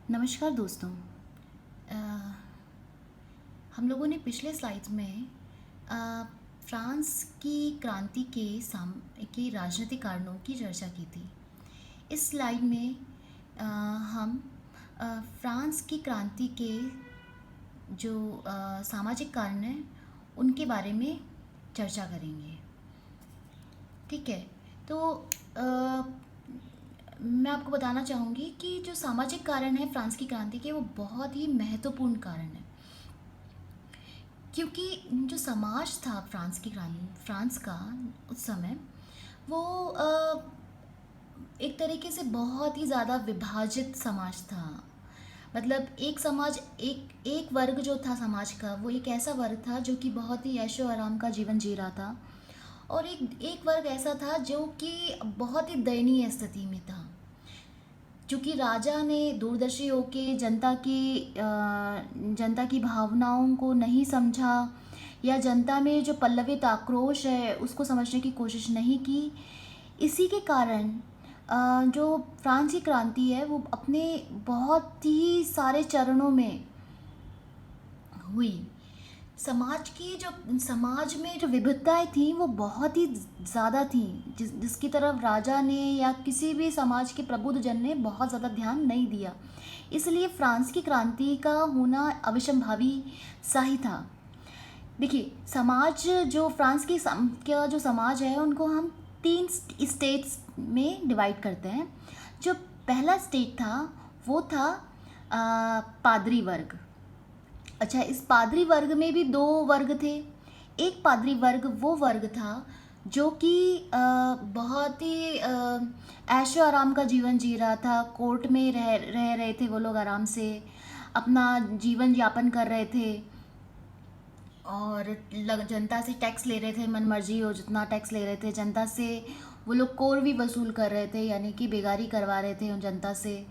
नमस्कार दोस्तों। अ, हम लोगों ने पिछले स्लाइड्स में अ, फ्रांस की क्रांति के राजनीतिक कारणों की चर्चा की थी। इस स्लाइड में अ, हम फ्रांस की क्रांति के जो सामाजिक कारण हैं उनके बारे में चर्चा करेंगे। ठीक है। तो अ, मैं आपको बताना चाहूँगी कि जो सामाजिक कारण है फ्रांस की क्रांति के, वो बहुत ही महत्वपूर्ण कारण है। क्योंकि जो समाज था फ्रांस का उस समय, वो एक तरीके से बहुत ही ज़्यादा विभाजित समाज था। मतलब एक समाज, एक एक वर्ग जो था समाज का, वो एक ऐसा वर्ग था जो कि बहुत ही ऐशो आराम का जीवन जी रहा था। और एक एक वर्ग ऐसा था जो कि बहुत ही दयनीय स्थिति में था। चूँकि राजा ने दूरदर्शी होके जनता की भावनाओं को नहीं समझा, या जनता में जो पल्लवित आक्रोश है उसको समझने की कोशिश नहीं की। इसी के कारण जो फ्रांस की क्रांति है वो अपने बहुत ही सारे चरणों में हुई। समाज में जो विविधताएं थी वो बहुत ही ज़्यादा थी, जिसकी तरफ राजा ने या किसी भी समाज के प्रबुद्ध जन ने बहुत ज़्यादा ध्यान नहीं दिया। इसलिए फ्रांस की क्रांति का होना अविसंभावी सा ही था। देखिए, समाज जो फ्रांस का जो समाज है उनको हम तीन स्टेट्स में डिवाइड करते हैं। जो पहला स्टेट था वो था पादरी वर्ग। अच्छा, इस पादरी वर्ग में भी दो वर्ग थे। एक पादरी वर्ग वो वर्ग था जो कि बहुत ही ऐशो आराम का जीवन जी रहा था। कोर्ट में रह रहे थे वो लोग, आराम से अपना जीवन यापन कर रहे थे। और जनता से टैक्स ले रहे थे, मन मर्जी हो जितना टैक्स ले रहे थे जनता से। वो लोग कर भी वसूल कर रहे थे, यानी कि बेगारी करवा रहे थे उन जनता से।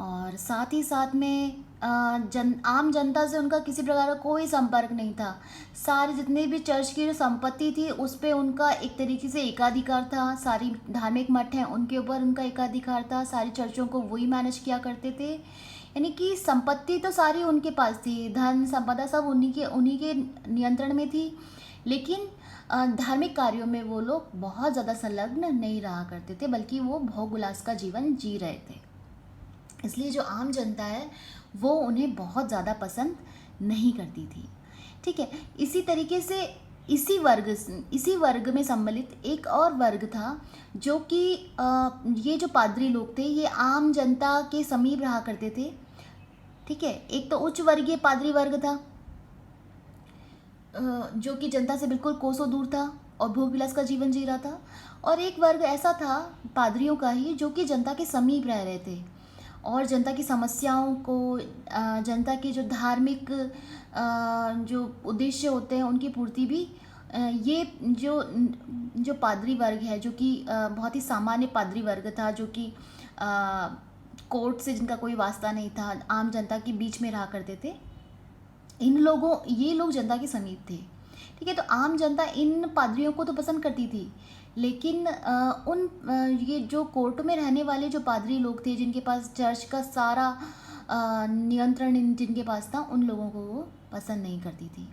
और साथ ही साथ में आम जनता से उनका किसी प्रकार का कोई संपर्क नहीं था। सारे जितने भी चर्च की जो संपत्ति थी उस पे उनका एक तरीके से एकाधिकार था। सारी धार्मिक मठ हैं उनके ऊपर उनका एकाधिकार था। सारी चर्चों को वही मैनेज किया करते थे। यानी कि संपत्ति तो सारी उनके पास थी, धन संपदा सब उन्हीं के नियंत्रण में थी। लेकिन धार्मिक कार्यों में वो लोग बहुत ज़्यादा संलग्न नहीं रहा करते थे, बल्कि वो भोग विलास का जीवन जी रहे थे। इसलिए जो आम जनता है वो उन्हें बहुत ज़्यादा पसंद नहीं करती थी। ठीक है। इसी तरीके से इसी वर्ग में सम्मिलित एक और वर्ग था जो कि ये जो पादरी लोग थे ये आम जनता के समीप रहा करते थे। ठीक है। एक तो उच्च वर्गीय पादरी वर्ग था जो कि जनता से बिल्कुल कोसों दूर था और भोग विलास का जीवन जी रहा था। और एक वर्ग ऐसा था पादरियों का ही जो कि जनता के समीप रह रहे थे और जनता की समस्याओं को, जनता के जो धार्मिक जो उद्देश्य होते हैं उनकी पूर्ति भी, ये जो जो पादरी वर्ग है जो कि बहुत ही सामान्य पादरी वर्ग था, जो कि कोर्ट से जिनका कोई वास्ता नहीं था, आम जनता के बीच में रहा करते थे। ये लोग जनता के समीप थे। ठीक है। तो आम जनता इन पादरियों को तो पसंद करती थी, लेकिन ये जो कोर्ट में रहने वाले जो पादरी लोग थे जिनके पास चर्च का सारा नियंत्रण जिनके पास था, उन लोगों को वो पसंद नहीं करती थी।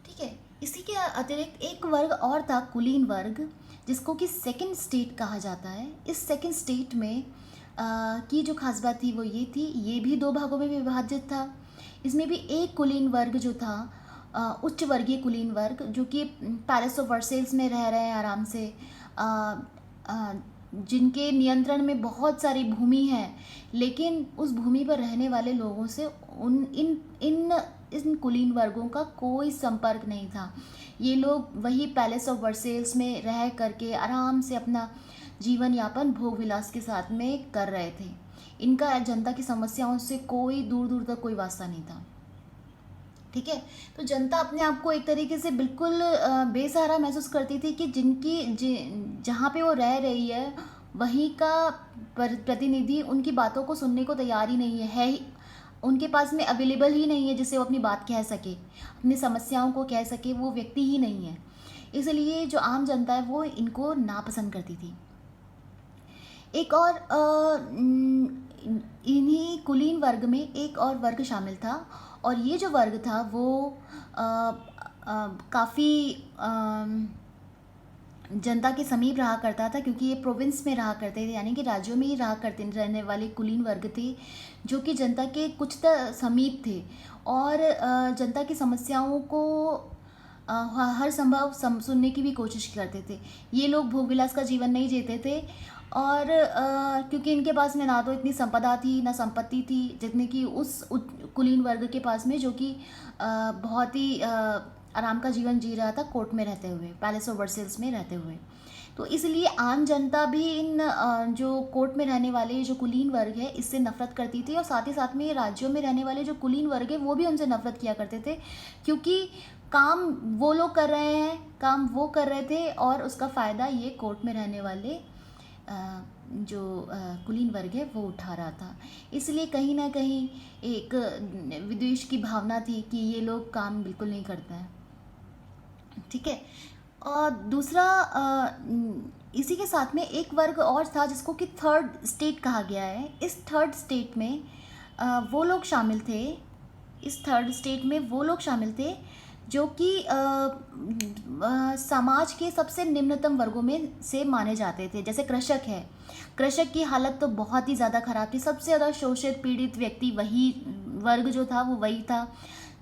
ठीक है। इसी के अतिरिक्त एक वर्ग और था, कुलीन वर्ग, जिसको कि सेकंड स्टेट कहा जाता है। इस सेकंड स्टेट में की जो खास बात थी वो ये थी, ये भी दो भागों में विभाजित था। इसमें भी एक कुलीन वर्ग जो था, उच्च वर्गीय कुलीन वर्ग, जो कि पैलेस ऑफ वर्सेल्स में रह रहे हैं आराम से, जिनके नियंत्रण में बहुत सारी भूमि है, लेकिन उस भूमि पर रहने वाले लोगों से उन इन इन इन कुलीन वर्गों का कोई संपर्क नहीं था। ये लोग वही पैलेस ऑफ वर्सेल्स में रह करके आराम से अपना जीवन यापन भोग विलास के साथ में कर रहे थे। इनका जनता की समस्याओं से कोई दूर दूर तक कोई वास्ता नहीं था। ठीक है। तो जनता अपने आप को एक तरीके से बिल्कुल बेसहारा महसूस करती थी कि जहाँ पे वो रह रही है वहीं का प्रतिनिधि उनकी बातों को सुनने को तैयार ही नहीं है, उनके पास में अवेलेबल ही नहीं है जिससे वो अपनी बात कह सके, अपनी समस्याओं को कह सके, वो व्यक्ति ही नहीं है। इसलिए जो आम जनता है वो इनको नापसंद करती थी। एक और इन्हीं कुलीन वर्ग में एक और वर्ग शामिल था, और ये जो वर्ग था वो काफ़ी जनता के समीप रहा करता था, क्योंकि ये प्रोविंस में रहा करते थे, यानी कि राज्यों में ही रहा करते रहने वाले कुलीन वर्ग थे, जो कि जनता के कुछ समीप थे, और जनता की समस्याओं को हर संभव सुनने की भी कोशिश करते थे। ये लोग भोग विलास का जीवन नहीं जीते थे, और क्योंकि इनके पास में ना तो इतनी संपदा थी ना संपत्ति थी जितने कि उस कुलीन वर्ग के पास में, जो कि बहुत ही आराम का जीवन जी रहा था कोर्ट में रहते हुए, पैलेस ऑफ वर्सेल्स में रहते हुए। तो इसलिए आम जनता भी इन जो कोर्ट में रहने वाले जो कुलीन वर्ग है इससे नफरत करती थी, और साथ ही साथ में राज्यों में रहने वाले जो कुलीन वर्ग है वो भी उनसे नफरत किया करते थे, क्योंकि काम वो लोग कर रहे हैं, काम वो कर रहे थे, और उसका फ़ायदा ये कोर्ट में रहने वाले जो कुलीन वर्ग है वो उठा रहा था। इसलिए कहीं ना कहीं एक विद्वेष की भावना थी कि ये लोग काम बिल्कुल नहीं करते हैं। ठीक है। और दूसरा इसी के साथ में एक वर्ग और था जिसको कि थर्ड स्टेट कहा गया है। इस थर्ड स्टेट में वो लोग शामिल थे, इस थर्ड स्टेट में वो लोग शामिल थे जो कि समाज के सबसे निम्नतम वर्गों में से माने जाते थे। जैसे कृषक है, कृषक की हालत तो बहुत ही ज़्यादा ख़राब थी, सबसे ज़्यादा शोषित पीड़ित व्यक्ति वही वर्ग जो था वो वही था।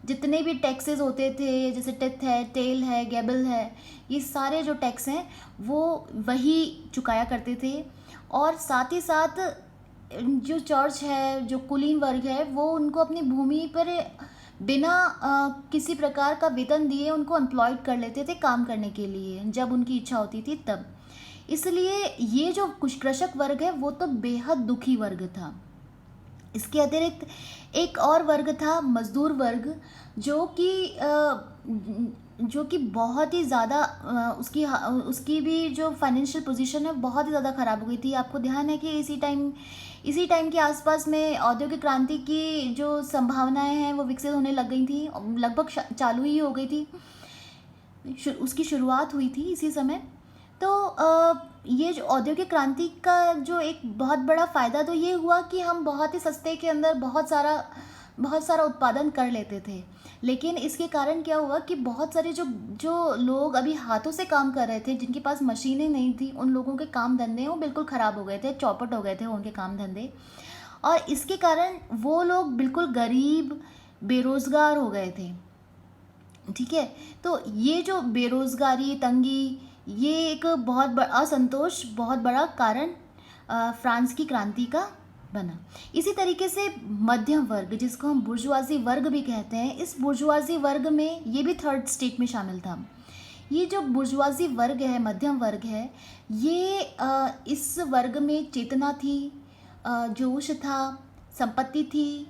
जितने भी टैक्सेस होते थे, जैसे टिथ है, टेल है, गैबल है, ये सारे जो टैक्स हैं वो वही चुकाया करते थे। और साथ ही साथ जो चर्च है, जो कुलीन वर्ग है, वो उनको अपनी भूमि पर बिना किसी प्रकार का वेतन दिए उनको एम्प्लॉयड कर लेते थे काम करने के लिए, जब उनकी इच्छा होती थी तब। इसलिए ये जो कुछ कृषक वर्ग है वो तो बेहद दुखी वर्ग था। इसके अतिरिक्त एक और वर्ग था मजदूर वर्ग, जो कि बहुत ही ज़्यादा उसकी भी जो फाइनेंशियल पोजीशन है बहुत ही ज़्यादा ख़राब हो गई थी। आपको ध्यान है कि इसी टाइम के आसपास में औद्योगिक क्रांति की जो संभावनाएं हैं वो विकसित होने लग गई थी, लगभग चालू ही हो गई थी, उसकी शुरुआत हुई थी इसी समय। तो ये जो औद्योगिक क्रांति का जो एक बहुत बड़ा फ़ायदा तो ये हुआ कि हम बहुत ही सस्ते के अंदर बहुत सारा उत्पादन कर लेते थे। लेकिन इसके कारण क्या हुआ कि बहुत सारे जो लोग अभी हाथों से काम कर रहे थे, जिनके पास मशीनें नहीं थी, उन लोगों के काम धंधे वो बिल्कुल ख़राब हो गए थे, चौपट हो गए थे उनके काम धंधे। और इसके कारण वो लोग बिल्कुल गरीब बेरोज़गार हो गए थे। ठीक है। तो ये जो बेरोज़गारी, तंगी, ये एक असंतोष बहुत बड़ा कारण फ्रांस की क्रांति का बना। इसी तरीके से मध्यम वर्ग, जिसको हम बुर्जुआजी वर्ग भी कहते हैं, इस बुर्जुआजी वर्ग में ये भी थर्ड स्टेट में शामिल था। ये जो बुर्जुआजी वर्ग है, मध्यम वर्ग है, ये इस वर्ग में चेतना थी, जोश था, संपत्ति थी,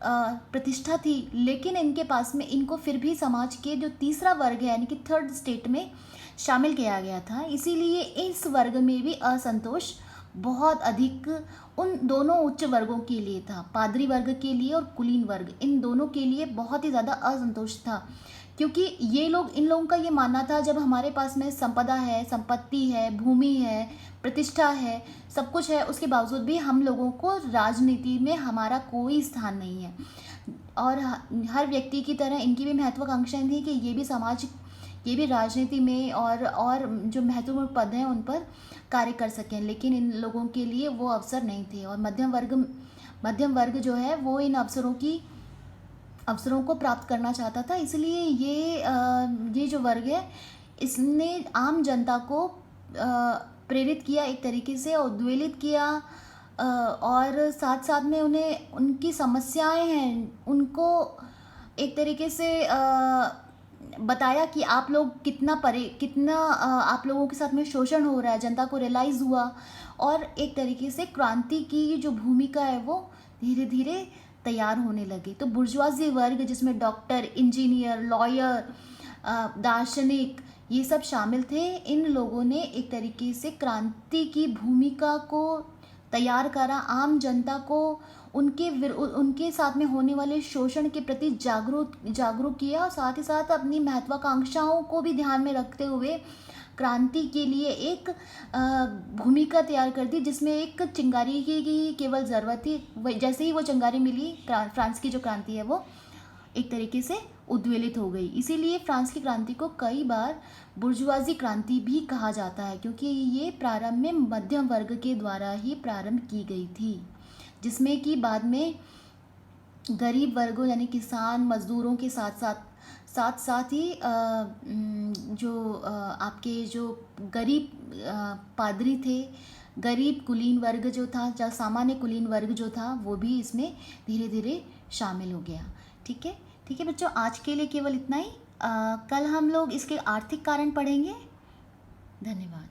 प्रतिष्ठा थी, लेकिन इनके पास में इनको फिर भी समाज के जो तीसरा वर्ग है यानी कि थर्ड स्टेट में शामिल किया गया था। इसीलिए इस वर्ग में भी असंतोष बहुत अधिक उन दोनों उच्च वर्गों के लिए था, पादरी वर्ग के लिए और कुलीन वर्ग, इन दोनों के लिए बहुत ही ज़्यादा असंतोष था। क्योंकि इन लोगों का ये मानना था, जब हमारे पास में संपदा है, संपत्ति है, भूमि है, प्रतिष्ठा है, सब कुछ है, उसके बावजूद भी हम लोगों को राजनीति में हमारा कोई स्थान नहीं है। और हर व्यक्ति की तरह इनकी भी महत्वाकांक्षाएं थी कि ये भी राजनीति में और जो महत्वपूर्ण पद हैं उन पर कार्य कर सकें, लेकिन इन लोगों के लिए वो अवसर नहीं थे। और मध्यम वर्ग जो है वो इन अवसरों को प्राप्त करना चाहता था। इसलिए ये जो वर्ग है, इसने आम जनता को प्रेरित किया, एक तरीके से उद्वेलित किया, और साथ साथ में उन्हें उनकी समस्याएं हैं उनको एक तरीके से बताया कि आप लोग कितना आप लोगों के साथ में शोषण हो रहा है, जनता को रियलाइज़ हुआ। और एक तरीके से क्रांति की जो भूमिका है वो धीरे धीरे तैयार होने लगी। तो बुर्जुआजी वर्ग, जिसमें डॉक्टर, इंजीनियर, लॉयर, दार्शनिक, ये सब शामिल थे, इन लोगों ने एक तरीके से क्रांति की भूमिका को तैयार करा, आम जनता को उनके साथ में होने वाले शोषण के प्रति जागरूक किया, और साथ ही साथ अपनी महत्वाकांक्षाओं को भी ध्यान में रखते हुए क्रांति के लिए एक भूमिका तैयार कर दी, जिसमें एक चिंगारी की केवल ज़रूरत थी। जैसे ही वो चिंगारी मिली, फ्रांस की जो क्रांति है वो एक तरीके से उद्वेलित हो गई। इसीलिए फ्रांस की क्रांति को कई बार बुर्जुआजी क्रांति भी कहा जाता है, क्योंकि ये प्रारंभ में मध्यम वर्ग के द्वारा ही प्रारंभ की गई थी, जिसमें कि बाद में गरीब वर्गों यानी किसान मजदूरों के साथ साथ ही आपके जो गरीब पादरी थे, गरीब कुलीन वर्ग जो था, जो सामान्य कुलीन वर्ग जो था, वो भी इसमें धीरे धीरे शामिल हो गया। ठीक है, ठीक है बच्चों, आज के लिए केवल इतना ही। कल हम लोग इसके आर्थिक कारण पढ़ेंगे। धन्यवाद।